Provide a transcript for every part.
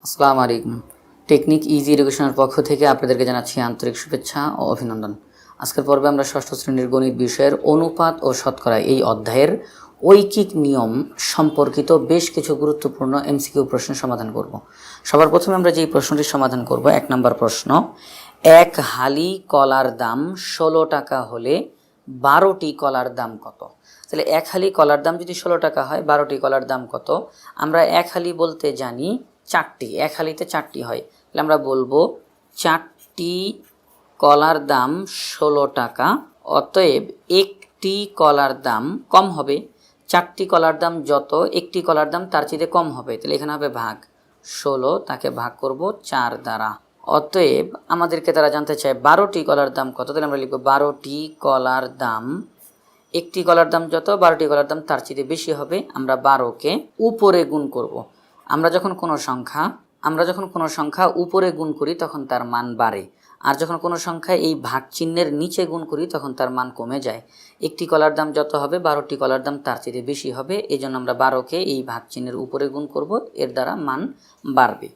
আসসালামু আলাইকুম। Technique easy এডুকেশনের পক্ষ থেকে আপনাদেরকে জানাচ্ছি আন্তরিক শুভেচ্ছা ও অভিনন্দন। আজকের পর্বে আমরা ষষ্ঠ শ্রেণীর গণিত বিষয়ের অনুপাত ও শতকরা এই অধ্যায়ের ঐকিক নিয়ম সম্পর্কিত বেশ কিছু গুরুত্বপূর্ণ এমসিকিউ প্রশ্নের সমাধান করব। সবার প্রথমে আমরা যেই প্রশ্নটির সমাধান করব, 1 নম্বর প্রশ্ন, এক হালি কলার দাম 16 টাকা হলে 12টি কলার দাম কত? তাহলে এক হালি কলার দাম যদি 16 টাকা হয়, 12টি কলার দাম কত? আমরা এক হালি বলতে জানি 4টি, এক হালিতে 4টি হয়। তাহলে আমরা বলবো 4টি কলার দাম 16 টাকা, অতএব একটি কলার দাম কম হবে। 4টি কলার দাম যত, একটি কলার দাম তার চেয়ে কম হবে। তাহলে এখানে হবে ভাগ 16, তাকে ভাগ করব 4 দ্বারা। অতএব আমাদেরকে তারা জানতে চায় 12টি কলার দাম কত। তাহলে আমরা লিখব 12টি কলার দাম, একটি কলার দাম যত, 12টি কলার দাম তার চেয়ে বেশি হবে। আমরা 12কে উপরে গুণ করব। আমরা যখন কোনো সংখ্যা উপরে গুণ করি তখন তার মান বাড়ে, আর যখন কোনো সংখ্যা এই ভাগ চিহ্নের নিচে গুণ করি তখন তার মান কমে যায়। একটি কলার দাম যত হবে, 12টি কলার দাম তার চেয়ে বেশি হবে। এই জন্য আমরা 12কে এই ভাগ চিহ্নের উপরে গুণ করব, এর দ্বারা মান বাড়বে।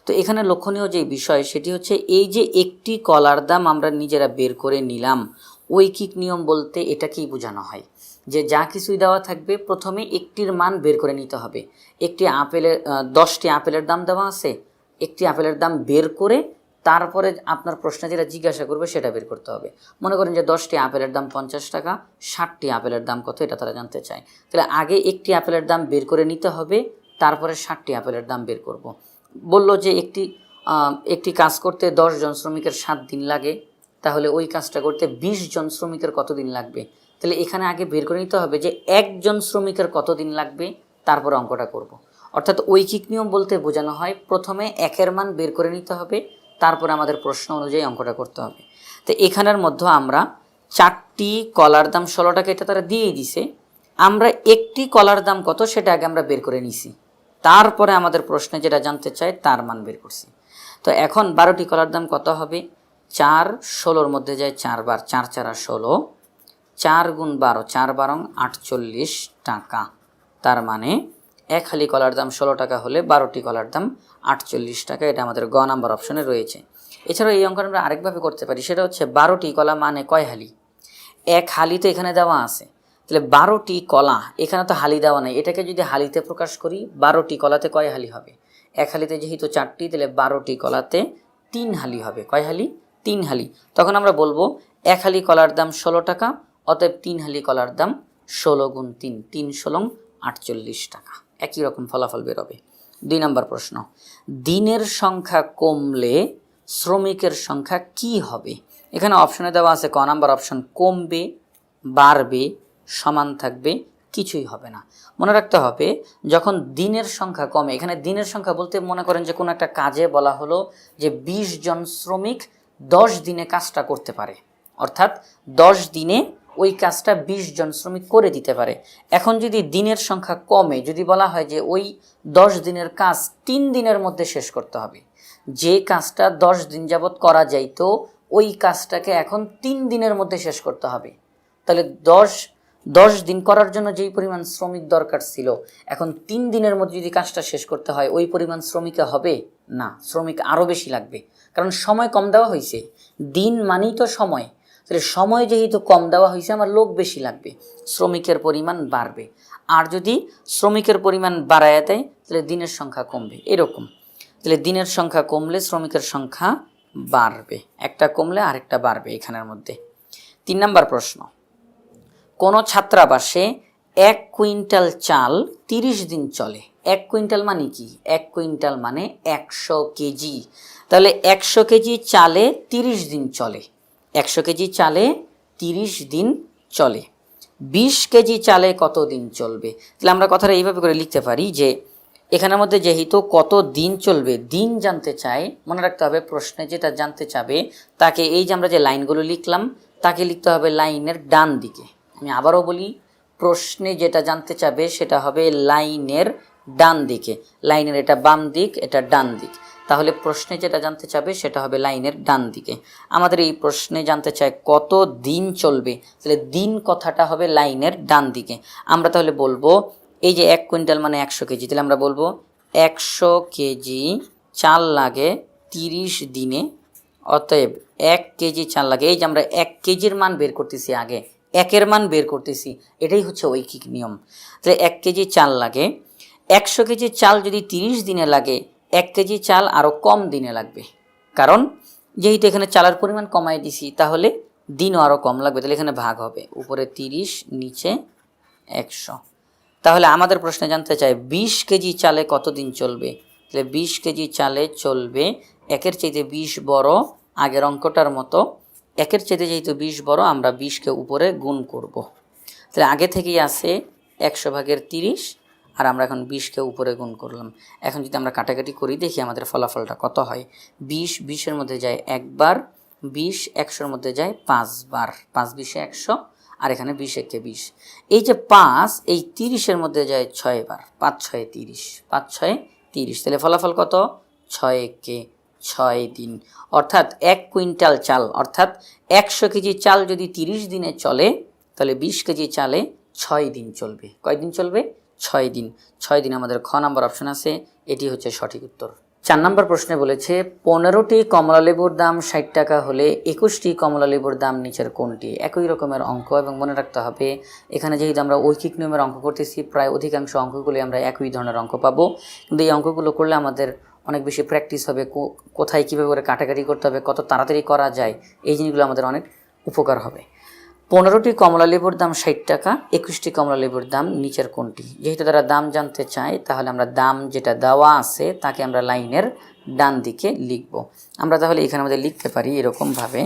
তো এখানে লক্ষণীয় যে বিষয় সেটি হচ্ছে, এই যে একটি কলার দাম আমরা নিজেরা বের করে নিলাম, ঐকিক নিয়ম বলতে এটাকেই বোঝানো হয় যে যা কিছুই দেওয়া থাকবে প্রথমে একটির মান বের করে নিতে হবে। একটি আপেলের 10টি আপেলের দাম দেওয়া আছে, একটি আপেলের দাম বের করে তারপরে আপনার প্রশ্নে যেটা জিজ্ঞাসা করবে সেটা বের করতে হবে। মনে করেন যে 10টি আপেলের দাম 50 টাকা, 60টি আপেলের দাম কত এটা তারা জানতে চায়। তাহলে আগে একটি আপেলের দাম বের করে নিতে হবে, তারপরে 60টি আপেলের দাম বের করব। বলল যে একটি কাজ করতে 10 জন শ্রমিকের 7 দিন লাগে, তাহলে ওই কাজটা করতে 20 জন শ্রমিকের কত দিন লাগবে? তাহলে এখানে আগে বের করে নিতে হবে যে একজন শ্রমিকের কত দিন লাগবে, তারপর অঙ্কটা করব। অর্থাৎ ঐকিক নিয়ম বলতে বোঝানো হয় প্রথমে একের মান বের করে নিতে হবে, তারপর আমাদের প্রশ্ন অনুযায়ী অঙ্কটা করতে হবে। তো এখানের মধ্যে আমরা 4টি কলার দাম 16 টাকা এটা তারা দিয়েই দিছে, আমরা একটি কলার দাম কত সেটা আগে আমরা বের করে নিছি, তারপরে আমাদের প্রশ্নে যেটা জানতে চাই তার মান বের করছি। তো এখন 12টি কলার দাম কত হবে? 4 16-র মধ্যে যায় 4 বার, 4 4 16, 4 গুণ 12, 4 12 48 টাকা। তার মানে এক হালি কলার দাম 16 টাকা হলে 12টি কলার দাম 48 টাকা। এটা আমাদের গ নাম্বার অপশনে রয়েছে। এছাড়াও এই অঙ্কটা আমরা আরেকভাবে করতে পারি, সেটা হচ্ছে 12টি কলা মানে কয় হালি? এক হালি তো এখানে দেওয়া আছে, তাহলে 12টি কলা, এখানে তো হালি দেওয়া নেই, এটাকে যদি হালিতে প্রকাশ করি 12টি কলাতে কয় হালি হবে? এক হালিতে যেহেতু 4টি, তাহলে 12টি কলাতে 3 হালি হবে। কয় হালি? 3 হালি। তখন আমরা বলবো এক হালি কলার দাম 16 টাকা, অতএব 3 হালি কলার দাম 16 গুণ 3, 3 16 48 টাকা। একই রকম ফলাফল বেরোবে। 2 নম্বর প্রশ্ন, দিনের সংখ্যা কমলে শ্রমিকের সংখ্যা কি হবে? এখানে অপশনে দেওয়া আছে ক নাম্বার অপশন, কমবে, বাড়বে, সমান থাকবে, কিছুই হবে না। মনে রাখতে হবে যখন দিনের সংখ্যা কমে, এখানে দিনের সংখ্যা বলতে মনে করেন যে কোনো একটা কাজে বলা হলো যে 20 জন শ্রমিক 10 দিনে কাজটা করতে পারে, অর্থাৎ 10 দিনে ওই কাজটা 20 জন শ্রমিক করে দিতে পারে। এখন যদি দিনের সংখ্যা কমে, যদি বলা হয় যে ওই 10 দিনের কাজ 3 দিনের মধ্যে শেষ করতে হবে, যে কাজটা 10 দিন যাবৎ করা যাইতো ওই কাজটাকে এখন 3 দিনের মধ্যে শেষ করতে হবে, তাহলে 10 দিন করার জন্য যেই পরিমাণ শ্রমিক দরকার ছিল, এখন 3 দিনের মধ্যে যদি কাজটা শেষ করতে হয় ওই পরিমাণ শ্রমিক হবে না, শ্রমিক আরও বেশি লাগবে, কারণ সময় কম দেওয়া হয়েছে। দিন মানেই তো সময়, তাহলে সময় যেহেতু কম দেওয়া হয়েছে আমার লোক বেশি লাগবে, শ্রমিকের পরিমাণ বাড়বে। আর যদি শ্রমিকের পরিমাণ বাড়ায় দেয় তাহলে দিনের সংখ্যা কমবে, এরকম। তাহলে দিনের সংখ্যা কমলে শ্রমিকের সংখ্যা বাড়বে, একটা কমলে আরেকটা বাড়বে এখানের মধ্যে। 3 নম্বর প্রশ্ন, কোনো ছাত্রাবাসে 1 কুইন্টাল চাল 30 দিন চলে। 1 কুইন্টাল মানে কি? 1 কুইন্টাল মানে 100 কেজি। তাহলে 100 কেজি চালে 30 দিন চলে, 100 কেজি চালে 30 দিন চলে। 20 কেজি চালে কত দিন চলবে? তাহলে আমরা কথাটা এইভাবে করে লিখতে পারি যে এখানের মধ্যে যেহেতু কত দিন চলবে, দিন জানতে চাই, মনে রাখতে হবে প্রশ্নে যেটা জানতে চাবে তাকে, এই যে আমরা যে লাইনগুলো লিখলাম তাকে লিখতে হবে লাইনের ডান দিকে। আমি আবারও বলি, প্রশ্নে যেটা জানতে চাবে সেটা হবে লাইনের ডান দিকে। লাইনের এটা বাম দিক, এটা ডান দিক, তাহলে প্রশ্নে যেটা জানতে চাবে সেটা হবে লাইনের ডান দিকে। আমাদের এই প্রশ্নে জানতে চায় কত দিন চলবে, তাহলে দিন কথাটা হবে লাইনের ডান দিকে। আমরা তাহলে বলবো এই যে 1 কুইন্টাল মানে 100 কেজি, তাহলে আমরা বলবো 100 কেজি চাল লাগে 30 দিনে, অতএব 1 কেজি চাল লাগে। এই যে আমরা 1 কেজির মান বের করতেছি, আগে 1-এর মান বের করতেছি, এটাই হচ্ছে ঐকিক নিয়ম। তাহলে 1 কেজি চাল লাগে, 100 কেজি চাল যদি 30 দিনে লাগে, 1 কেজি চাল আরও কম দিনে লাগবে, কারণ যেহেতু এখানে চালের পরিমাণ কমাই দিছি তাহলে দিনও আরও কম লাগবে। তাহলে এখানে ভাগ হবে, উপরে 30 নিচে 100। তাহলে আমাদের প্রশ্নে জানতে চাই 20 কেজি চালে কত দিন চলবে। তাহলে 20 কেজি চালে চলবে, 1-এর চাইতে 20 বড়, আগের অঙ্কটার মতো 1-এর চাইতে যেহেতু 20 বড় আমরা 20কে উপরে গুণ করব। তাহলে আগে থেকেই আছে 100/30, আর আমরা এখন 20কে উপরে গুণ করলাম। এখন যদি আমরা কাটাকাটি করি দেখি আমাদের ফলাফলটা কত হয়। 20 20-এর মধ্যে যায় একবার, 20 100-র মধ্যে যায় 5 বার, 5 20 100, আর এখানে 20 1 20। এই যে 5 এই 30-এর মধ্যে যায় 6 বার, 5 6 30, 5 6 30। তাহলে ফলাফল কত? 6 1 6 দিন। অর্থাৎ 1 কুইন্টাল চাল, অর্থাৎ 100 কেজি চাল যদি 30 দিনে চলে, তাহলে 20 কেজি চালে 6 দিন চলবে। কয় দিন চলবে? 6 দিন। 6 দিন আমাদের খ নাম্বার অপশন আছে, এটি হচ্ছে সঠিক উত্তর। 4 নম্বর প্রশ্নে বলেছে 15টি কমলালেবুর দাম 60 টাকা হলে 21টি কমলালেবুর দাম নিচের কোনটি? একই রকমের অঙ্ক, এবং মনে রাখতে হবে এখানে যেহেতু আমরা ঐকিক নিয়মের অঙ্ক করতেছি, প্রায় অধিকাংশ অঙ্কগুলি আমরা একই ধরনের অঙ্ক পাবো, কিন্তু এই অঙ্কগুলো করলে আমাদের অনেক বেশি প্র্যাকটিস হবে, কোথায় কীভাবে করে কাটাকাটি করতে হবে, কত তাড়াতাড়ি করা যায়, এই জিনিসগুলো আমাদের অনেক উপকার হবে। 15টি কমলালেবুর দাম 60 টাকা, 21টি কমলালেবুর দাম নিচের কোনটি? যেহেতু তারা দাম জানতে চায়, তাহলে আমরা দাম যেটা দেওয়া আছে তাকে আমরা লাইনের ডান দিকে লিখব। আমরা তাহলে এখানে আমাদের লিখতে পারি এরকমভাবে,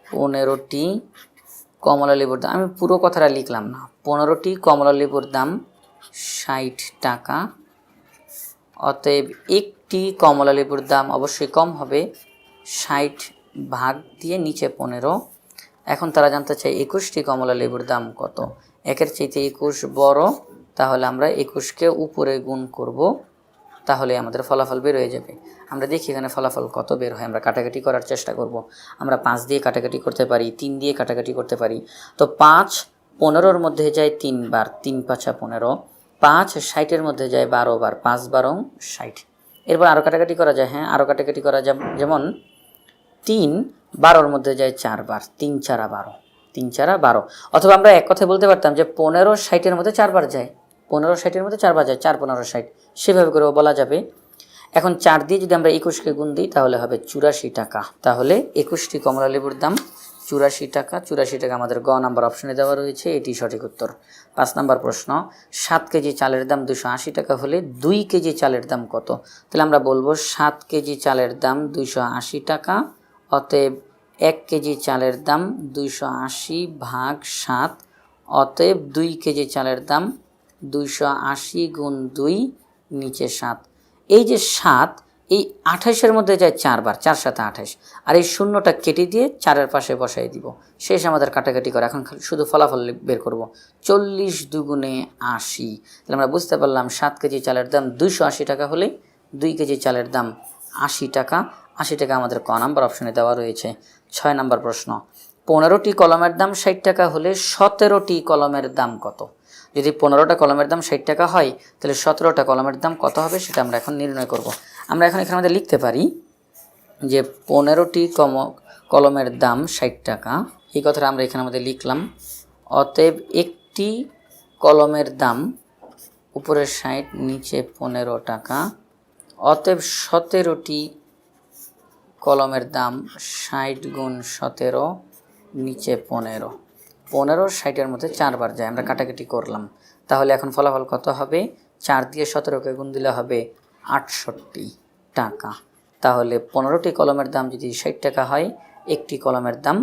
15টি কমলালেবুর দাম, আমি পুরো কথাটা লিখলাম না, 15টি কমলালেবুর দাম 60 টাকা, অতএব একটি কমলালেবুর দাম অবশ্যই কম হবে, 60 ভাগ দিয়ে নিচে 15। এখন তারা জানতে চায় 21টি কমলালেবুর দাম কত? 1-এর চাইতে 21 বড়, তাহলে আমরা 21কে উপরে গুণ করব, তাহলে আমাদের ফলাফল বের হয়ে যাবে। আমরা দেখি এখানে ফলাফল কত বের হয়। আমরা কাটাকাটি করার চেষ্টা করব। আমরা 5 দিয়ে কাটাকাটি করতে পারি, 3 দিয়ে কাটাকাটি করতে পারি। তো 5 15-র মধ্যে যায় 3 বার, 3 5 15, 5 60-এর মধ্যে যায় 12 বার, 5 12 60। এরপর আরও কাটাকাটি করা যায়, হ্যাঁ আরও কাটাকাটি করা যায়, যেমন 3 12-র মধ্যে যায় 4 বার, 3 4 12, 3 4 12। অথবা আমরা এক কথায় বলতে পারতাম যে 15 60-এর মধ্যে 4 বার যায়, 15 60-এর মধ্যে 4 বার যায়, 4 15 60, সেভাবে করেও বলা যাবে। এখন 4 দিয়ে যদি আমরা 21কে গুণ দিই তাহলে হবে 84 টাকা। তাহলে 21টি কমলালেবুর দাম 84 টাকা। 84 টাকা আমাদের গ নাম্বার অপশনে দেওয়া রয়েছে, এটি সঠিক উত্তর। 5 নম্বর প্রশ্ন, 7 কেজি চালের দাম 280 টাকা হলে 2 কেজি চালের দাম কত? তাহলে আমরা বলবো 7 কেজি চালের দাম 280 টাকা, অতএব 1 কেজি চালের দাম 280 ভাগ 7, অতএব 2 কেজি চালের দাম 280 গুণ 2 নিচে 7। এই যে 7 এই 28-এর মধ্যে যায় 4 বার, 4 7 28, আর এই শূন্যটা কেটে দিয়ে 4-এর পাশে বসাই দিব। শেষ আমাদের কাটাকাটি করে, এখন শুধু ফলাফল বের করব। 40 দুগুণে 80। তাহলে আমরা বুঝতে পারলাম 7 কেজি চালের দাম 280 টাকা হলে 2 কেজি চালের দাম 80 টাকা। 80 টাকা আমাদের ক নাম্বার অপশনে দেওয়া রয়েছে। 6 নম্বর প্রশ্ন, 15টি কলমের দাম 60 টাকা হলে 17টি কলমের দাম কত? যদি 15টা কলমের দাম 60 টাকা হয়, তাহলে 17টা কলমের দাম কত হবে সেটা আমরা এখন নির্ণয় করব। আমরা এখন এখানে আমাদের লিখতে পারি যে 15টি কলমের দাম 60 টাকা, এই কথাটা আমরা এখানে আমাদের লিখলাম। অতএব একটি কলমের দাম উপরে 60 নিচে 15 টাকা, অতএব 17টি কলমের দাম 60 গুণ 17 নিচে 15। 15 60-এর মধ্যে 4 বার যায়, আমরা কাটাকাটি করলাম। তাহলে এখন ফলাফল কত হবে? 4 দিয়ে 17কে গুণ দিলে হবে 68 টাকা। তাহলে 15টি কলমের দাম যদি 60 টাকা হয়, একটি কলমের দাম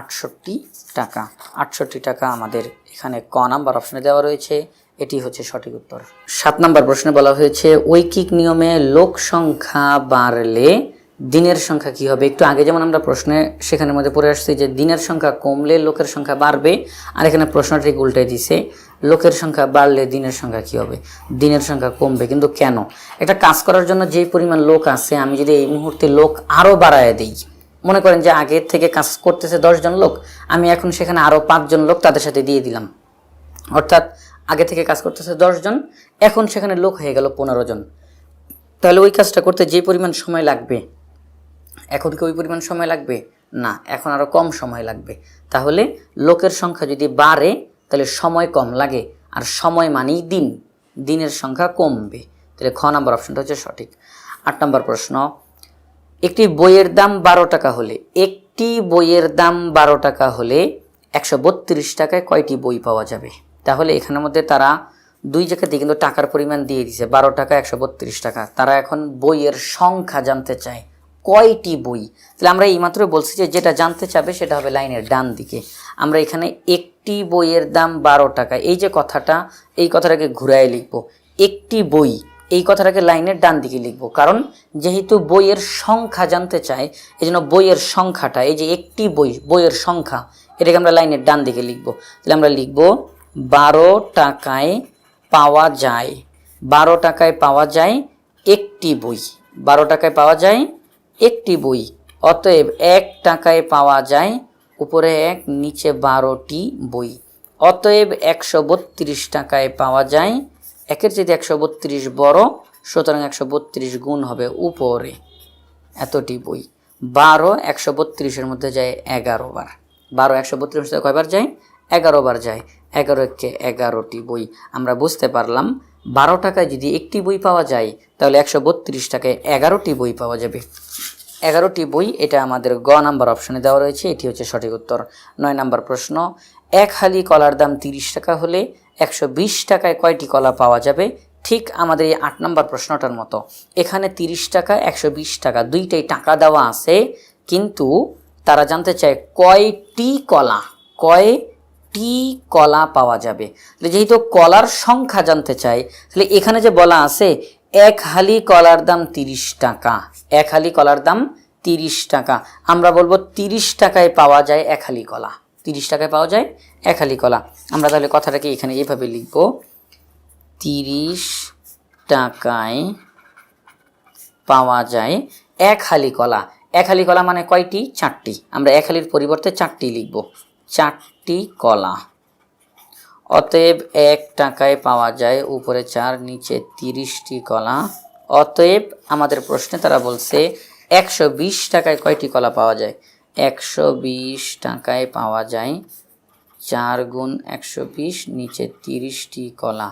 68 টাকা। 68 টাকা আমাদের এখানে ক নাম্বার অপশনে দেওয়া রয়েছে, এটি হচ্ছে সঠিক উত্তর। 7 নম্বর প্রশ্নে বলা হয়েছে ঐকিক নিয়মে লোক সংখ্যা বাড়লে দিনের সংখ্যা কি হবে? একটু আগে যেমন আমরা প্রশ্নে সেখানের মধ্যে পড়ে আসছি যে দিনের সংখ্যা কমলে লোকের সংখ্যা বাড়বে, আর এখানে প্রশ্নটি উল্টে দিছে, লোকের সংখ্যা বাড়লে দিনের সংখ্যা কি হবে? দিনের সংখ্যা কমবে। কিন্তু কেন? একটা কাজ করার জন্য যেই পরিমাণ লোক আছে, আমি যদি এই মুহূর্তে লোক আরও বাড়ায় দিই, মনে করেন যে আগে থেকে কাজ করতেছে 10 জন লোক, আমি এখন সেখানে আরও 5 জন লোক তাদের সাথে দিয়ে দিলাম, অর্থাৎ আগে থেকে কাজ করতেছে 10 জন, এখন সেখানে লোক হয়ে গেল 15 জন। তাহলে ওই কাজটা করতে যে পরিমাণ সময় লাগবে, এখন কি ওই পরিমাণ সময় লাগবে না, এখন আরও কম সময় লাগবে। তাহলে লোকের সংখ্যা যদি বাড়ে তাহলে সময় কম লাগে, আর সময় মানেই দিন, দিনের সংখ্যা কমবে। তাহলে খ নাম্বার অপশনটা হচ্ছে সঠিক। 8 নম্বর প্রশ্ন, একটি বইয়ের দাম 12 টাকা হলে, একটি বইয়ের দাম 12 টাকা হলে 132 টাকায় কয়টি বই পাওয়া যাবে? তাহলে এখানের মধ্যে তারা দুই জায়গাতে কিন্তু টাকার পরিমাণ দিয়ে দিছে, 12 টাকা 132 টাকা। তারা এখন বইয়ের সংখ্যা জানতে চায়, কয়টি বই। তাহলে আমরা এইমাত্র বলছি যে যেটা জানতে চাবে সেটা হবে লাইনের ডান দিকে। আমরা এখানে একটি বইয়ের দাম 12 টাকা, এই যে কথাটা, এই কথাটাকে ঘুরায় লিখব, একটি বই, এই কথাটাকে লাইনের ডান দিকে লিখব, কারণ যেহেতু বইয়ের সংখ্যা জানতে চায় এই জন্য বইয়ের সংখ্যাটা, এই যে একটি বই, বইয়ের সংখ্যা, এটাকে আমরা লাইনের ডান দিকে লিখব। তাহলে আমরা লিখব 12 টাকায় পাওয়া যায়, 12 টাকায় পাওয়া যায় একটি বই, 12 টাকায় পাওয়া যায় একটি বই। অতএব 1 টাকায় পাওয়া যায়, উপরে 1 নিচে 12টি বই। অতএব 132 টাকায় পাওয়া যায়, একের চেয়ে 132 বড়, সুতরাং 132 গুণ হবে উপরে এতটি বই। 12 132-এর মধ্যে যায় 11 বার, 12 132-এর মধ্যে কয়বার যায়? 11 বার যায়। 11 × 11টি বই। আমরা বুঝতে পারলাম 12 টাকায় যদি একটি বই পাওয়া যায় তাহলে 132 টাকায় 11টি বই পাওয়া যাবে। 11টি বই, এটা আমাদের গ নাম্বার অপশনে দেওয়া রয়েছে, এটি হচ্ছে সঠিক উত্তর। 9 নম্বর প্রশ্ন, এক হালি কলার দাম 30 টাকা হলে 120 টাকায় কয়টি কলা পাওয়া যাবে? ঠিক আমাদের এই 8 নম্বর প্রশ্নটার মতো, এখানে 30 টাকা 120 টাকা দুইটাই টাকা দেওয়া আছে, কিন্তু তারা জানতে চায় কয়টি কলা, কয়টি কলা পাওয়া যাবে। যেহেতু কলার সংখ্যা জানতে চায়, তাহলে এখানে যে বলা আছে এক হালি কলার দাম 30 টাকা, এক হালি কলার দাম 30 টাকা, আমরা বলবো 30 টাকায় পাওয়া যায় এক হালি কলা, 30 টাকায় পাওয়া যায় এক হালি কলা। আমরা তাহলে কথাটাকে এখানে এইভাবে লিখব, 30 টাকায় পাওয়া যায় এক হালি কলা। এক হালি কলা মানে কয়টি? 4টি। আমরা এক হালির পরিবর্তে 4টি লিখব, 4টি কলা। অতএব 1 টাকায় পাওয়া যায় উপরে 4 নিচে 30টি কলা। অতএব আমাদের প্রশ্নে তারা বলছে 120 টাকায় কয়টি কলা পাওয়া যায়? 120 টাকায় পাওয়া যায় 4 গুণ 120 নিচে 30টি কলা।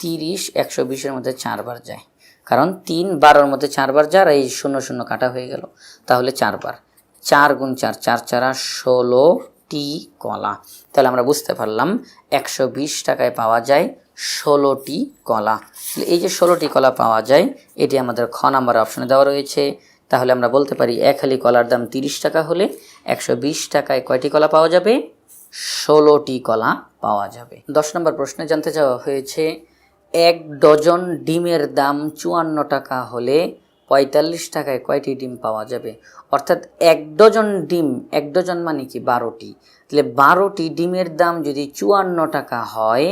30 120-এর মধ্যে 4 বার যায়, কারণ 3 12-এর মধ্যে 4 বার যায়, আর এই 0 0 কাটা হয়ে গেল, তাহলে 4 বার। 4 গুণ 4 4 4 16টি কলা। তাহলে আমরা বুঝতে পারলাম 120 টাকায় পাওয়া যায় 16টি কলা। এই যে 16টি কলা পাওয়া যায়, এটি আমাদের খ নাম্বার অপশনে দেওয়া রয়েছে। তাহলে আমরা বলতে পারি এক হালি কলার দাম 30 টাকা হলে 120 টাকায় কয়টি কলা পাওয়া যাবে? 16টি কলা পাওয়া যাবে। 10 নম্বর প্রশ্নে জানতে চাওয়া হয়েছে 1 ডজন ডিমের দাম 54 টাকা হলে 45 টাকায় কয়টি ডিম পাওয়া যাবে? অর্থাৎ 1 ডজন ডিম, 1 ডজন মানে কি 12টি, তাহলে 12টি ডিমের দাম যদি 54 টাকা হয়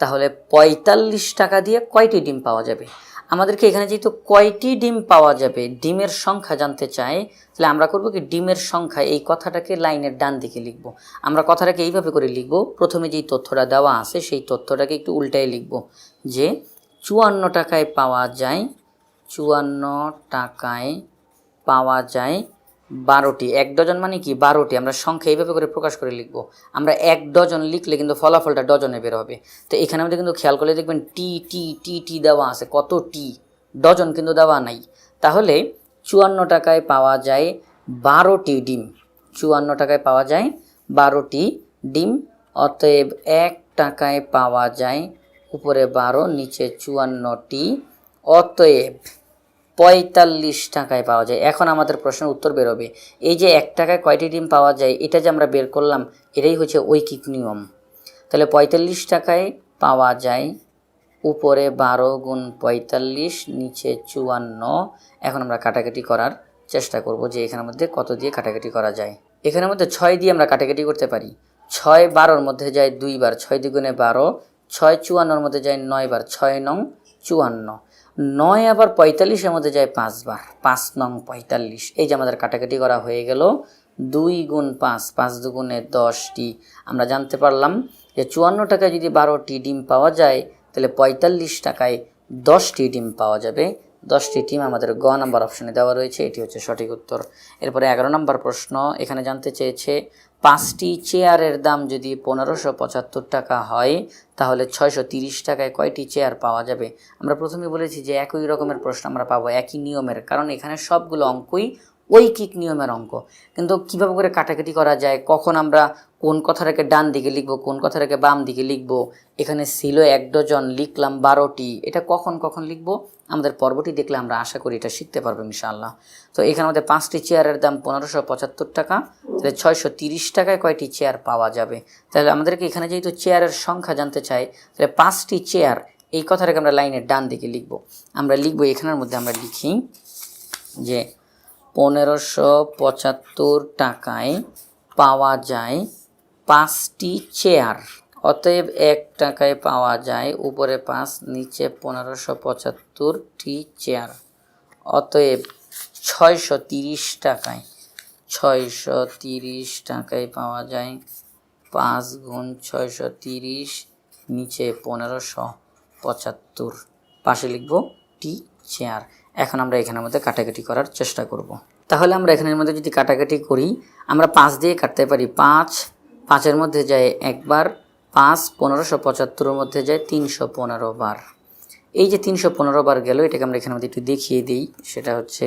তাহলে 45 টাকা দিয়ে কয়টি ডিম পাওয়া যাবে? আমাদেরকে এখানে যেহেতু কয়টি ডিম পাওয়া যাবে ডিমের সংখ্যা জানতে চাই, তাহলে আমরা করব কি, ডিমের সংখ্যা এই কথাটাকে লাইনের ডান দিকে লিখব। আমরা কথাটাকে এইভাবে করে লিখব, প্রথমে যেই তথ্যটা দেওয়া আছে সেই তথ্যটাকে একটু উল্টায় লিখব, যে 54 টাকায় পাওয়া যায়, 54 টাকায় পাওয়া যায় 12টি। 1 ডজন মানে কি 12টি, আমরা সংখ্যা এইভাবে করে প্রকাশ করে লিখব। আমরা 1 ডজন লিখলে কিন্তু ফলাফলটা ডজনে বের হবে। তো এখানে আমাদের কিন্তু খেয়াল করলে দেখবেন টি টি টি টি দেওয়া আছে, কত টি, ডজন কিন্তু দেওয়া নাই। তাহলে 54 টাকায় পাওয়া যায় 12টি ডিম, 54 টাকায় পাওয়া যায় 12টি ডিম। অতএব 1 টাকায় পাওয়া যায় উপরে 12 নিচে 54টি, অতএব 45 টাকায় পাওয়া যায়। এখন আমাদের প্রশ্নের উত্তর বেরোবে, এই যে 1 টাকায় কয়টি ডিম পাওয়া যায় এটা যে আমরা বের করলাম, এটাই হচ্ছে ঐকিক নিয়ম। তাহলে 45 টাকায় পাওয়া যায় উপরে 12 গুণ 45 নিচে 54। এখন আমরা কাটাকাটি করার চেষ্টা করব যে এখানের মধ্যে কত দিয়ে কাটাকাটি করা যায়। এখানের মধ্যে 6 দিয়ে আমরা কাটাকাটি করতে পারি। 6 12-এর মধ্যে যায় 2 বার, 6 দ্বিগুণে 12, 6 54-এর মধ্যে যায় 9 বার, 6 নং 54, 9 আবার 45-এর মধ্যে যায় 5 বার, 5 নং 45। এই যে আমাদের কাটাকাটি করা হয়ে গেল, 2 গুণ 5, 5 দুগুণে 10টি। আমরা জানতে পারলাম যে 54 টাকায় যদি 12টি ডিম পাওয়া যায় তাহলে 45 টাকায় 10টি ডিম পাওয়া যাবে। 10টি টিম আমাদের গ নাম্বার অপশনে দেওয়া রয়েছে, এটি হচ্ছে সঠিক উত্তর। এরপরে 11 নম্বর প্রশ্ন, এখানে জানতে চেয়েছে 5টি চেয়ারের দাম যদি 1575 টাকা হয় তাহলে 630 টাকায় কয়টি চেয়ার পাওয়া যাবে। আমরা প্রথমে বলেছি যে একই রকমের প্রশ্ন আমরা পাবো, একই নিয়মের, কারণ এখানে সবগুলো অঙ্কই ঐকিক নিয়মের অঙ্ক। কিন্তু কীভাবে করে কাটাকাটি করা যায়, কখন আমরা কোন কথাটাকে ডান দিকে লিখব, কোন কথাটাকে বাম দিকে লিখব, এখানে ছিল 1 ডজন, লিখলাম 12টি, এটা কখন কখন লিখব আমাদের পর্বটি দেখলে আমরা আশা করি এটা শিখতে পারবো ইনশাআল্লাহ। তো এখানে আমাদের 5টি চেয়ারের দাম 1575 টাকা, তাহলে 630 টাকায় কয়টি চেয়ার পাওয়া যাবে। তাহলে আমাদেরকে এখানে যেহেতু চেয়ারের সংখ্যা জানতে চাই, তাহলে 5টি চেয়ার এই কথাটাকে আমরা লাইনের ডান দিকে লিখব। আমরা লিখব, এখানের মধ্যে আমরা লিখি যে 1575 টাকায় পাওয়া যায় 5টি চেয়ার, অতএব 1 টাকায় পাওয়া যায় উপরে 5 নিচে 1575টি চেয়ার, অতএব 630 টাকায় পাওয়া যায় 5 গুণ 630 নিচে 1575, পাশে লিখব টি চেয়ার। এখন আমরা এখানের মধ্যে কাটাকাটি করার চেষ্টা করব। তাহলে আমরা এখানের মধ্যে যদি কাটাকাটি করি, আমরা 5 দিয়ে কাটতে পারি। 5 মধ্যে যায় একবার, 5 1575 মধ্যে যায় 315 বার। এই যে 315 বার গেল, এটাকে আমরা এখানের মধ্যে একটু দেখিয়ে দিই। সেটা হচ্ছে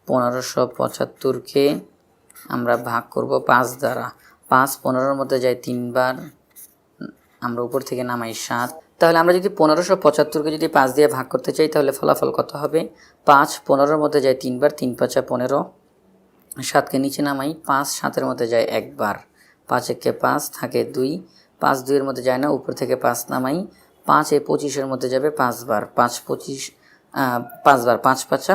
1575কে আমরা ভাগ করব 5 দ্বারা। 5 15-র মধ্যে যায় 3 বার, আমরা উপর থেকে নামাই 7। তাহলে আমরা যদি 1575কে যদি 5 দিয়ে ভাগ করতে চাই তাহলে ফলাফল কত হবে? 5 15-র মধ্যে যায় 3 বার, 3 5 15, 7কে নিচে নামাই, 5 7-এর মধ্যে যায় একবার, 5 1 5 থাকে 2, 5 2-এর মধ্যে যায় না, উপর থেকে 5 নামাই, 5 25-এর মধ্যে যাবে 5 বার, 5 25 5 বার, 5 5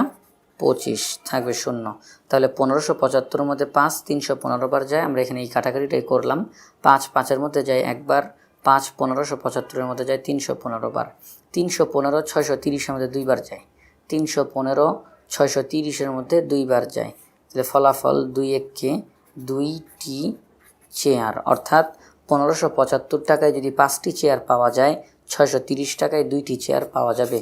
25 থাকবে 0। তাহলে 1575-এর মধ্যে 5 315 বার যায়। আমরা এখানে এই কাটাকাটিটাই করলাম। 5 5-এর মধ্যে যায় একবার, 5 1575-এর মধ্যে যায় 315 বার, 315 630-এর মধ্যে 2 বার যায়, 315 630-এর মধ্যে 2 বার যায়। তাহলে ফলাফল 2 1-কে 2টি চেয়ার, অর্থাৎ 1575 টাকায় যদি 5টি চেয়ার পাওয়া যায়, 630 টাকায় 2টি চেয়ার পাওয়া যাবে।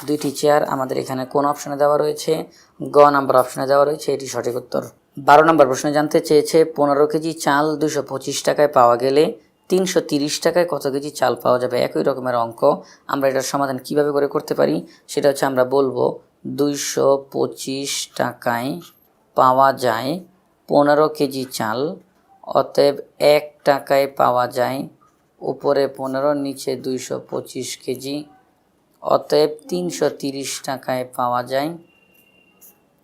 2টি চেয়ার আমাদের এখানে কোন অপশনে দেওয়া রয়েছে? গ নাম্বার অপশনে দেওয়া রয়েছে, এটি সঠিক উত্তর। 12 নম্বর প্রশ্নে জানতে চেয়েছে 15 কেজি চাল 225 টাকায় পাওয়া গেলে 330 টাকায় কত কেজি চাল পাওয়া যাবে। একই রকমের অঙ্ক। আমরা এটার সমাধান কিভাবে করে করতে পারি সেটা হচ্ছে, আমরা বলবো 225 টাকায় পাওয়া যায় 15 কেজি চাল, অতএব 1 টাকায় পাওয়া যায় উপরে 15 নিচে 225 কেজি, অতএব 330 টাকায় পাওয়া যায়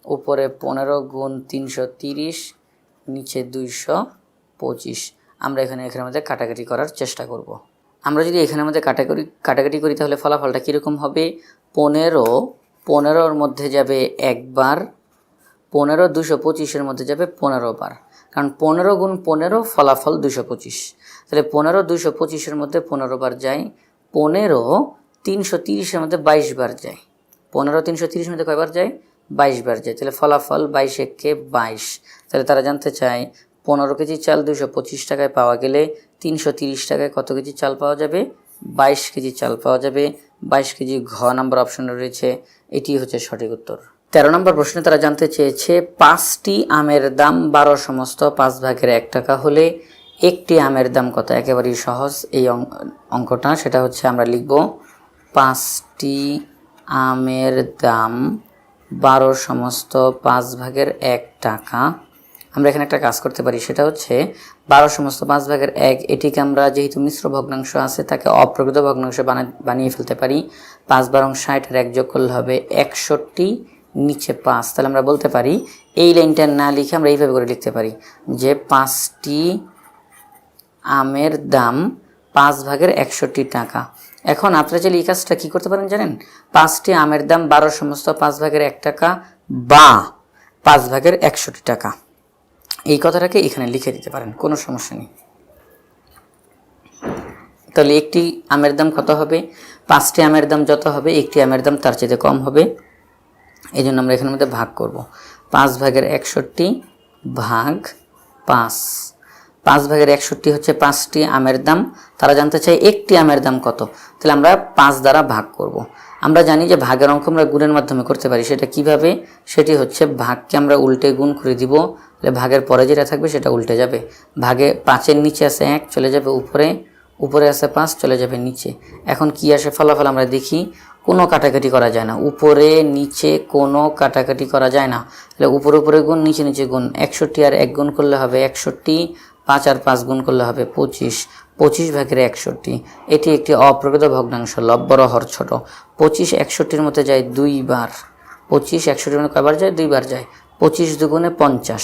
উপরে 15 গুণ 330 নিচে 225। আমরা এখানের মধ্যে কাটাকাটি করার চেষ্টা করব। আমরা যদি এখানের মধ্যে কাটাকাটি করি তাহলে ফলাফলটা কীরকম হবে? 15-র মধ্যে যাবে একবার, 15 225-এর মধ্যে যাবে 15 বার, কারণ 15 গুণ 15 ফলাফল 225। তাহলে 15 225-এর মধ্যে 15 বার যায়, 15 330-এর মধ্যে 22 বার যায়, 15 330-এর মধ্যে কয়বার যায়? 22 বার যায়। তাহলে ফলাফল 22 1-কে 22। তাহলে তারা জানতে চায় 15 কেজি চাল 225 টাকায় পাওয়া গেলে 330 টাকায় কত কেজি চাল পাওয়া যাবে? 22 কেজি চাল পাওয়া যাবে। 22 কেজি ঘ নাম্বার অপশনে রয়েছে, এটি হচ্ছে সঠিক উত্তর। 13 নম্বর প্রশ্নে তারা জানতে চেয়েছে 5টি আমের দাম 12 সমস্ত 5 ভাগের 1 টাকা হলে একটি আমের দাম কত। একেবারেই সহজ এই অঙ্কটা। সেটা হচ্ছে, আমরা লিখব 5টি আমের দাম 12 সমস্ত 5 ভাগের 1 টাকা। আমরা এখানে একটা কাজ করতে পারি, সেটা হচ্ছে 12 সমস্ত 5 ভাগের 1, এটিকে আমরা যেহেতু মিশ্র ভগ্নাংশ আছে তাকে অপ্রকৃত ভগ্নাংশ বানিয়ে ফেলতে পারি। 5 12 60 আর 1 যোগ করলে হবে 61, নিচে 5। তাহলে আমরা বলতে পারি, এই লাইনটা না লিখে আমরা এইভাবে করে লিখতে পারি যে 5টি আমের দাম 5 ভাগের 61 টাকা। এখন আপনারা চাইলে এই কাজটা কী করতে পারেন জানেন? 5টি আমের দাম 12 সমস্ত 5 ভাগের 1 টাকা বা 5 ভাগের 61 টাকা, এই কথাটাকে এখানে লিখে দিতে পারেন, কোনো সমস্যা নেই। তাহলে একটি আমের দাম কত হবে? 5টি আমের দাম যত হবে একটি আমের দাম তার চেয়ে কম হবে। এই জন্য আমরা এখানের মধ্যে ভাগ করব। 5 ভাগের 61 ভাগ 5। 5 ভাগের 61 হচ্ছে 5টি আমের দাম। তারা জানতে চায় একটি আমের দাম কত। তাহলে আমরা 5 দ্বারা ভাগ করব। আমরা জানি যে ভাগের অঙ্ক আমরা গুণের মাধ্যমে করতে পারি। সেটা কিভাবে? সেটি হচ্ছে ভাগকে আমরা উল্টে গুণ করে দিব, তাহলে ভাগের পরে যেটা থাকবে সেটা উল্টে যাবে। ভাগে 5-এর নিচে আছে 1, চলে যাবে উপরে, উপরে আছে 5, চলে যাবে নিচে। এখন কি আসে ফলাফল আমরা দেখি, কোনো কাটাকাটি করা যায় না, উপরে নিচে কোনো কাটাকাটি করা যায় না। তাহলে উপরে উপরে গুণ, নিচে নিচে গুণ, 61 আর 1 গুণ করলে হবে 61, 5 আর 5 গুণ করলে হবে 25, 25 ভাগের 61। এটি একটি অপ্রকৃত ভগ্নাংশ, লব বড় হর ছোট। 25 61-র মধ্যে যায় 2 বার, 25 61-র মধ্যে কয়বার যায়? 2 বার যায়। 25 দুগুণে 50,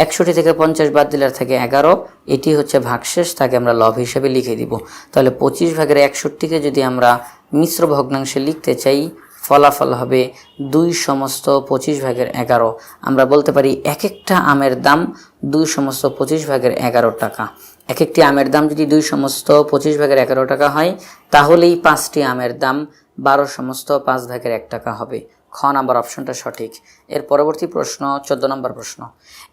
61 থেকে 50 বাদ দিলে থাকে 11। এটি হচ্ছে ভাগশেষ, তাকে আমরা লব হিসেবে লিখে দিব। তাহলে 25 ভাগের 61-কে যদি আমরা মিশ্র ভগ্নাংশে লিখতে চাই, ফলাফল হবে 2 ভাগের 11। আমরা বলতে পারি এক একটা আমের দাম 2 ভাগের 11 টাকা। এক একটি আমের দাম যদি 2 ভাগের 11 টাকা হয়, তাহলেই 5টি আমের দাম 12 ভাগের 1 টাকা হবে। খ নাম্বার অপশনটা সঠিক। এর পরবর্তী প্রশ্ন 14 নম্বর প্রশ্ন।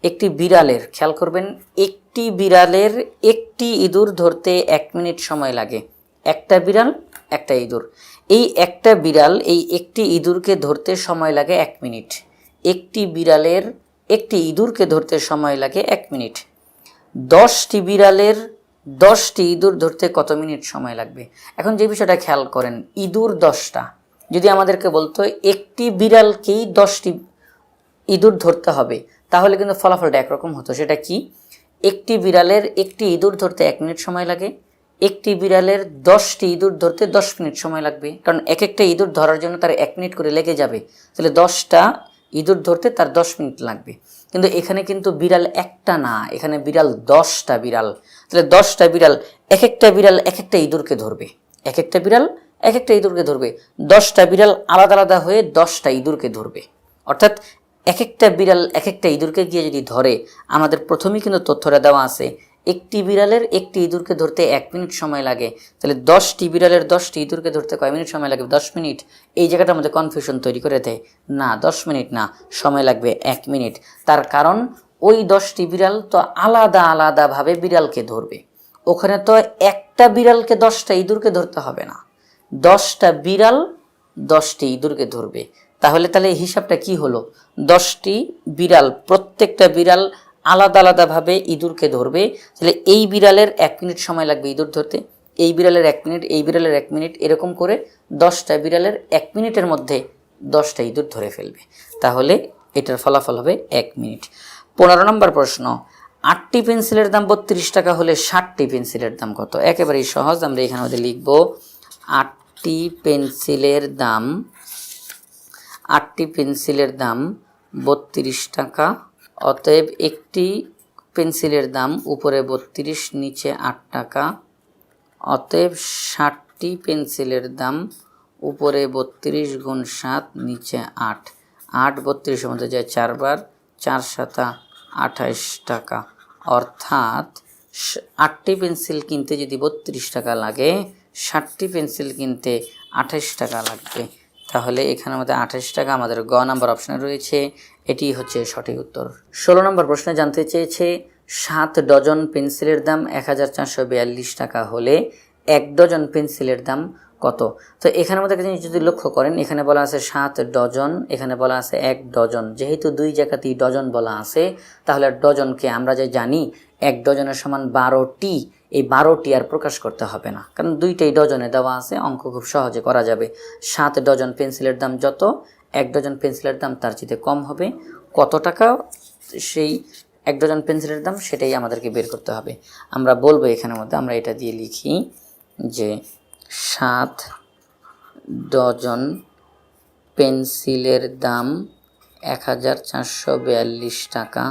একটি বিড়ালের, খেয়াল করবেন, একটি বিড়ালের একটি ইঁদুর ধরতে 1 মিনিট সময় লাগে। একটা বিড়াল, একটা ইঁদুর। এই একটা বিড়াল এই একটি ইঁদুরকে ধরতে সময় লাগে 1 মিনিট। একটি বিড়ালের একটি ইঁদুরকে ধরতে সময় লাগে 1 মিনিট। 10টি বিড়ালের 10টি ইঁদুর ধরতে কত মিনিট সময় লাগবে? এখন যে বিষয়টা খেয়াল করেন, ইঁদুর 10টা, যদি আমাদেরকে বলতো একটি বিড়ালকেই 10টি ইঁদুর ধরতে হবে, তাহলে কিন্তু ফলাফলটা একরকম হতো। সেটা কি? একটি বিড়ালের একটি ইঁদুর ধরতে 1 মিনিট সময় লাগে, একটি বিড়ালের 10টি ইঁদুর ধরতে 10 মিনিট সময় লাগবে, কারণ এক একটা ইঁদুর ধরার জন্য তার 1 মিনিট করে লেগে যাবে। তাহলে 10টা ইঁদুর ধরতে তার 10 মিনিট লাগবে। কিন্তু এখানে কিন্তু বিড়াল একটা না, এখানে বিড়াল 10টা বিড়াল। তাহলে 10টা বিড়াল, এক একটা বিড়াল এক একটা ইঁদুরকে ধরবে, এক একটা বিড়াল এক একটা ইঁদুরকে ধরবে। 10টা বিড়াল আলাদা আলাদা হয়ে 10টা ইঁদুরকে ধরবে। অর্থাৎ এক একটা বিড়াল এক একটা ইঁদুরকে গিয়ে যদি ধরে, আমাদের প্রথমেই কিন্তু তথ্যটা দেওয়া আছে, একটি বিড়ালের একটি ইঁদুরকে ধরতে 1 মিনিট সময় লাগে। তাহলে 10টি বিড়ালের 10টি ইঁদুরকে ধরতে কয় মিনিট সময় লাগে? 10 মিনিট। এই জায়গাটা আমাদের কনফিউশন তৈরি করে দেয়। না, 10 মিনিট না, সময় লাগবে 1 মিনিট। তার কারণ ওই 10টি বিড়াল তো আলাদা আলাদাভাবে বিড়ালকে ধরবে। ওখানে তো একটা বিড়ালকে 10টা ইঁদুরকে ধরতে হবে না, 10টা বিড়াল 10টি ইঁদুরকে ধরবে। তাহলে এই হিসাবটা কি হলো? 10টি বিড়াল, প্রত্যেকটা বিড়াল আলাদা আলাদাভাবে ইঁদুরকে ধরবে। তাহলে এই বিড়ালের 1 মিনিট সময় লাগবে ইঁদুর ধরতে, এই বিড়ালের 1 মিনিট, এই বিড়ালের 1 মিনিট, এরকম করে 10টা বিড়ালের 1 মিনিটের মধ্যে 10টা ইঁদুর ধরে ফেলবে। তাহলে এটার ফলাফল হবে 1 মিনিট। 15 নম্বর প্রশ্ন। 8টি পেন্সিলের দাম 32 টাকা হলে 60টি পেন্সিলের দাম কত? একেবারেই সহজ, আমরা এখানে মধ্যে লিখব 8টি পেন্সিলের দাম, 8টি পেন্সিলের দাম 32 টাকা। অতএব একটি পেন্সিলের দাম উপরে 32, নিচে 8 টাকা। অতএব 60টি পেন্সিলের দাম উপরে 32 গুণ 7, নিচে 8। 8 32-এর মধ্যে যায় 4 বার, 4 7 28 টাকা। অর্থাৎ 8টি পেন্সিল কিনতে যদি 32 টাকা লাগে, 60টি পেন্সিল কিনতে 28 টাকা লাগবে। তাহলে এখানে আমাদের 28 টাকা আমাদের গ নাম্বার অপশনে রয়েছে। এটি হচ্ছে সঠিক উত্তর। 16 নম্বর প্রশ্নে জানতে চেয়েছে 7 ডজন পেন্সিলের দাম 1442 টাকা হলে 1 ডজন পেন্সিলের দাম কত? তো এখানে আমাদের একটা জিনিস যদি লক্ষ্য করেন, এখানে বলা আছে 7 ডজন, এখানে বলা আছে 1 ডজন। যেহেতু দুই জায়গাতেই ডজন বলা আছে, তাহলে ডজনকে আমরা যে জানি 1 ডজনের সমান 12টি, এই 12টি আর প্রকাশ করতে হবে না, কারণ দুইটাই ডজনে দেওয়া আছে, অঙ্ক খুব সহজে করা যাবে। 7 ডজন পেন্সিলের দাম যত, 1 ডজন পেন্সিলের দাম তার চেয়ে কম হবে। কত টাকা সেই 1 ডজন পেন্সিলের দাম, সেটাই আমাদেরকে বের করতে হবে। আমরা বলবো এখানের মধ্যে, আমরা এটা দিয়ে লিখি যে 7 ডজন পেন্সিলের দাম 1442 টাকা।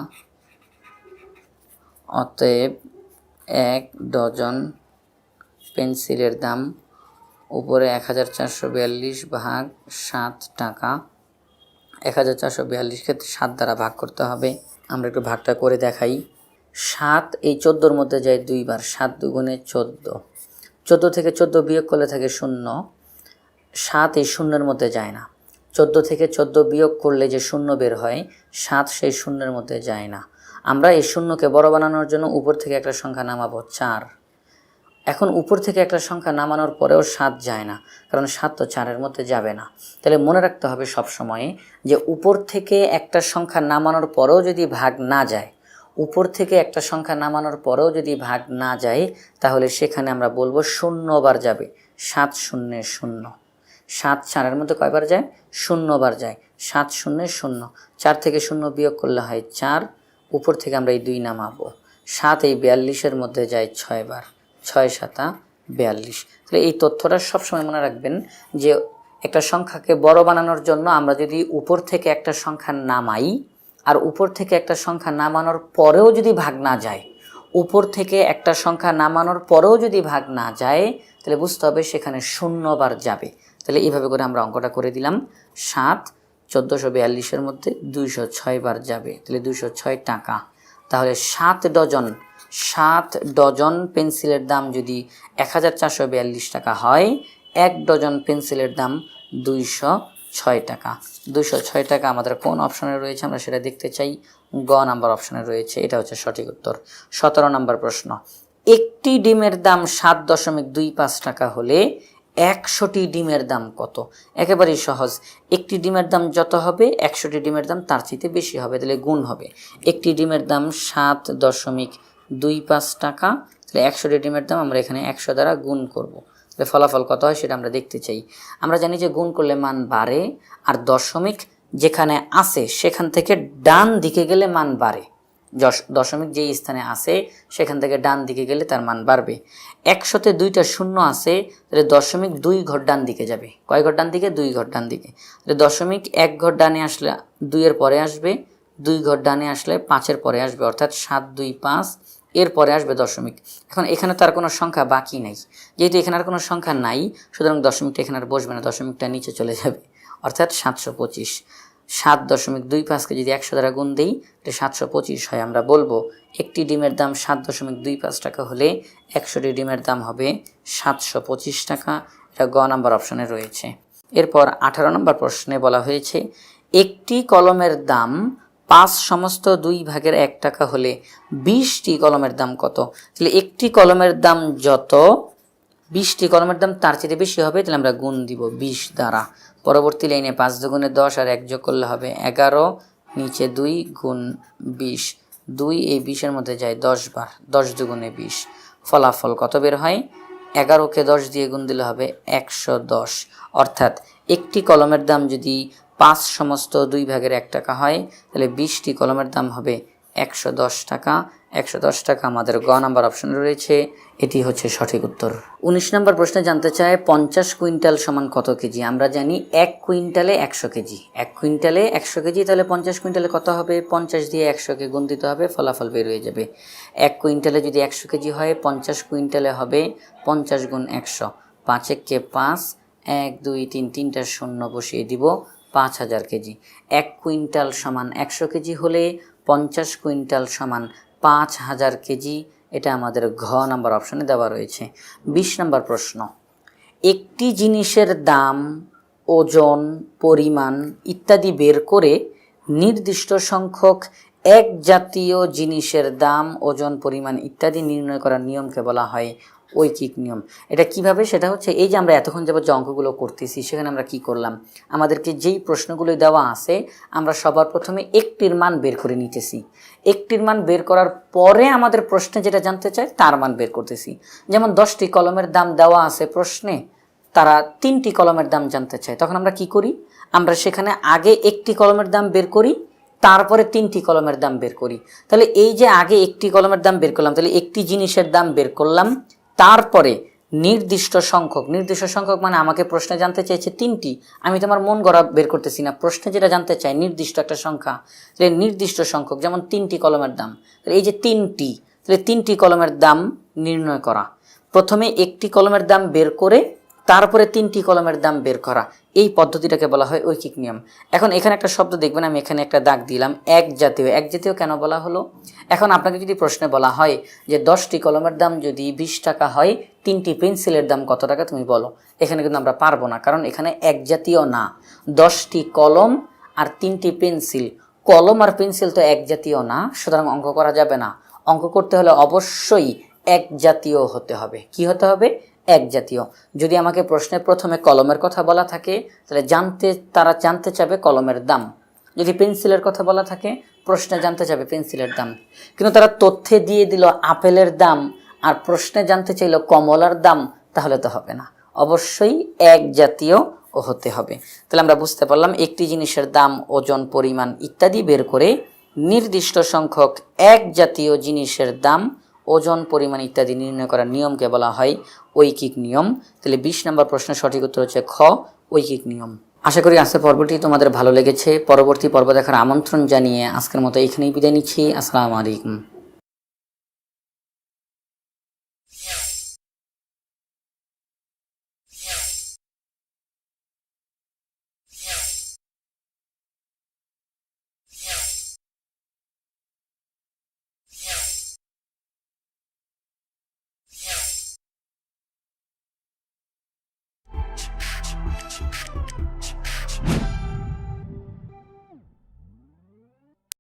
অতএব 1 ডজন পেন্সিলের দাম উপরে 1442 ভাগ 7 টাকা। 1442 ক্ষেত্রে 7 দ্বারা ভাগ করতে হবে। আমরা একটু ভাগটা করে দেখাই। 7 এই 14-র মধ্যে যায় 2 বার, 7 দুগুণে 14, 14 থেকে 14 বিয়োগ করলে থাকে 0। 7 এই 0-এর মধ্যে যায় না, 14 থেকে 14 বিয়োগ করলে যে 0 বের হয়, 7 সেই 0-এর মধ্যে যায় না। আমরা এই 0কে বড় বানানোর জন্য উপর থেকে একটা সংখ্যা নামাবো, 4। এখন উপর থেকে একটা সংখ্যা নামানোর পরেও 7 যায় না, কারণ 7 তো 4-এর মধ্যে যাবে না। তাহলে মনে রাখতে হবে সবসময় যে উপর থেকে একটা সংখ্যা নামানোর পরেও যদি ভাগ না যায়, উপর থেকে একটা সংখ্যা নামানোর পরেও যদি ভাগ না যায়, তাহলে সেখানে আমরা বলবো 0 বার যাবে। 7 0 0। 7 4-এর মধ্যে কয়বার যায়? 0 বার যায়। 7 0 0। 4 থেকে 0 বিয়োগ করলে হয় 4। উপর থেকে আমরা এই 2 নামাবো। 7 এই 42-এর মধ্যে যায় 6 বার। 6 7 42। তাহলে এই তথ্যটা সবসময় মনে রাখবেন যে একটা সংখ্যাকে বড় বানানোর জন্য আমরা যদি উপর থেকে একটা সংখ্যা নামাই, আর উপর থেকে একটা সংখ্যা নামানোর পরেও যদি ভাগ না যায়, উপর থেকে একটা সংখ্যা নামানোর পরেও যদি ভাগ না যায়, তাহলে বুঝতে হবে সেখানে 0 বার যাবে। তাহলে এইভাবে করে আমরা অঙ্কটা করে দিলাম। 7 1442-এর মধ্যে 206 বার যাবে, তাহলে 206 টাকা। তাহলে 7 ডজন পেন্সিলের দাম যদি 1442 টাকা হয়, 1 ডজন পেন্সিলের দাম 206 টাকা। 206 টাকা আমাদের কোন অপশনে রয়েছে আমরা সেটা দেখতে চাই। গ নাম্বার অপশনে রয়েছে, এটা হচ্ছে সঠিক উত্তর। 17 নম্বর প্রশ্ন, একটি ডিমের দাম 7.25 টাকা হলে 100টি ডিমের দাম কত? একেবারেই সহজ। একটি ডিমের দাম যত হবে 100টি ডিমের দাম তার চেয়ে বেশি হবে, তাহলে গুণ হবে। একটি ডিমের দাম 7.25 টাকা, তাহলে 100টি ডিমের দাম আমরা এখানে 100 দ্বারা গুণ করব। তাহলে ফলাফল কত হয় সেটা আমরা দেখতে চাই। আমরা জানি যে গুণ করলে মান বাড়ে, আর দশমিক যেখানে আছে সেখান থেকে ডান দিকে গেলে মান বাড়ে। দশমিক যেই স্থানে আছে সেখান থেকে ডান দিকে গেলে তার মান বাড়বে। 100-তে 2টা শূন্য আছে, তাহলে দশমিক 2 ঘর ডান দিকে যাবে। কয় ঘর ডান দিকে? 2 ঘর ডান দিকে। তাহলে দশমিক 1 ঘর ডানে আসলে 2-এর পরে আসবে, 2 ঘর ডানে আসলে 5-এর পরে আসবে, অর্থাৎ 7 2 5, এর পরে আসবে দশমিক। এখন এখানে তো আর কোনো সংখ্যা বাকি নাই, যেহেতু এখানে আর কোনো সংখ্যা নাই, সুতরাং দশমিকটা এখানে আর বসবে না, দশমিকটা নিচে চলে যাবে, অর্থাৎ 725। 7.25কে যদি 100 দ্বারা গুণ দিই তাহলে 725 হয়। আমরা বলবো একটি ডিমের দাম 7.25 টাকা হলে 100টি ডিমের দাম হবে 725 টাকা। এটা গ নাম্বার অপশনে রয়েছে। এরপর 18 নম্বর প্রশ্নে বলা হয়েছে, একটি কলমের দাম 5 সমস্ত 2 ভাগের 1 টাকা হলে 20টি কলমের দাম কত? তাহলে একটি কলমের দাম যত, 20টি কলমের দাম তার চেয়ে বেশি হবে, তাহলে আমরা গুণ দিব 20 দ্বারা। পরবর্তী লাইনে 5 দুগুণে 10 আর 1 যোগ করলে হবে 11, নিচে 2 গুণ 20। 2 এই 20-এর মধ্যে যায় 10 বার, 10 দুগুণে 20। ফলাফল কত বের হয়? 11কে 10 দিয়ে গুণ দিলে হবে 110। অর্থাৎ একটি কলমের দাম যদি 5 সমস্ত 2 ভাগের 1 টাকা হয়, তাহলে 20টি কলমের দাম হবে 110 টাকা। 110 টাকা আমাদের গ নাম্বার অপশনে রয়েছে, এটি হচ্ছে সঠিক উত্তর। 19 নম্বর প্রশ্নে জানতে চায় 50 কুইন্টাল সমান কত কেজি? আমরা জানি 1 কুইন্টালে 100 কেজি। 1 কুইন্টালে 100 কেজি, তাহলে 50 কুইন্টালে কত হবে? 50 দিয়ে 100কে গুণ দিতে হবে, ফলাফল বের হয়ে যাবে। 1 কুইন্টালে যদি 100 কেজি হয়, 50 কুইন্টালে হবে 50 গুণ 100। 5 একে 5, 1 2 3, 3টা শূন্য বসিয়ে দিব, 5000 কেজি। 1 কুইন্টাল সমান 100 কেজি হলে 50 কুইন্টাল সমান 5000 কেজি। এটা আমাদের ঘ নাম্বার অপশনে দেওয়া রয়েছে। 20 নম্বর প্রশ্ন, একটি জিনিসের দাম, ওজন, পরিমাণ ইত্যাদি বের করে নির্দিষ্ট সংখ্যক এক জাতীয় জিনিসের দাম, ওজন, পরিমাণ ইত্যাদি নির্ণয় করার নিয়মকে বলা হয় ঐকিক নিয়ম। এটা কিভাবে? সেটা হচ্ছে এই যে আমরা এতক্ষণ যাবত যে অঙ্কগুলো করতেছি সেখানে আমরা কি করলাম, আমাদেরকে যেই প্রশ্নগুলো দেওয়া আছে আমরা সবার প্রথমে একটির মান বের করে নিতেছি। একটির মান বের করার পরে আমাদের প্রশ্নে যেটা জানতে চাই তার মান বের করতেছি। যেমন 10টি কলমের দাম দেওয়া আছে প্রশ্নে, তারা 3টি কলমের দাম জানতে চায়, তখন আমরা কি করি? আমরা সেখানে আগে একটি কলমের দাম বের করি, তারপরে 3টি কলমের দাম বের করি। তাহলে এই যে আগে একটি কলমের দাম বের করলাম, তাহলে একটি জিনিসের দাম বের করলাম, তারপরে নির্দিষ্ট সংখ্যক মানে আমাকে প্রশ্নে জানতে চাইছে 3টি, আমি তোমার মন গড়া বের করতেছি না, প্রশ্নে যেটা জানতে চাই নির্দিষ্ট একটা সংখ্যা, তাহলে নির্দিষ্ট সংখ্যক, যেমন 3টি কলমের দাম, তাহলে এই যে 3টি, তাহলে 3টি কলমের দাম নির্ণয় করা। প্রথমে একটি কলমের দাম বের করে তারপরে 3টি কলমের দাম বের করা, এই পদ্ধতিটাকে বলা হয় ঐকিক নিয়ম। এখন এখানে একটা শব্দ দেখবেন, আমি এখানে একটা দাগ দিলাম, এক জাতীয়। এক জাতীয় কেন বলা হলো? এখন আপনাকে যদি প্রশ্নে বলা হয় যে 10টি কলমের দাম যদি 20 টাকা হয়, 3টি পেন্সিলের দাম কত টাকা তুমি বলো, এখানে কিন্তু আমরা পারবো না, কারণ এখানে এক জাতীয় না। 10টি কলম আর 3টি পেন্সিল, কলম আর পেন্সিল তো এক জাতীয় না, সুতরাং অঙ্ক করা যাবে না। অঙ্ক করতে হলে অবশ্যই এক জাতীয় হতে হবে। কি হতে হবে? এক জাতীয়। যদি আমাকে প্রশ্নের প্রথমে কলমের কথা বলা থাকে তাহলে তারা জানতে চাবে কলমের দাম। যদি পেন্সিলের কথা বলা থাকে প্রশ্নে জানতে চাবে পেন্সিলের দাম। কিন্তু তারা তথ্যে দিয়ে দিল আপেলের দাম আর প্রশ্নে জানতে চাইল কমলার দাম, তাহলে তো হবে না। অবশ্যই এক জাতীয় হতে হবে। তাহলে আমরা বুঝতে পারলাম একটি জিনিসের দাম, ওজন, পরিমাণ ইত্যাদি বের করে নির্দিষ্ট সংখ্যক এক জাতীয় জিনিসের দাম, ওজন, পরিমাণ ইত্যাদি নির্ণয় করার নিয়মকে বলা হয় ঐকিক নিয়ম। তাহলে 20 নম্বর প্রশ্নের সঠিক উত্তর হচ্ছে খ, ঐকিক নিয়ম। আশা করি আজকের পর্বটি তোমাদের ভালো লেগেছে। পরবর্তী পর্ব দেখার আমন্ত্রণ জানিয়ে আজকের মতো এখানেই বিদায় নিচ্ছি। আসসালামু আলাইকুম।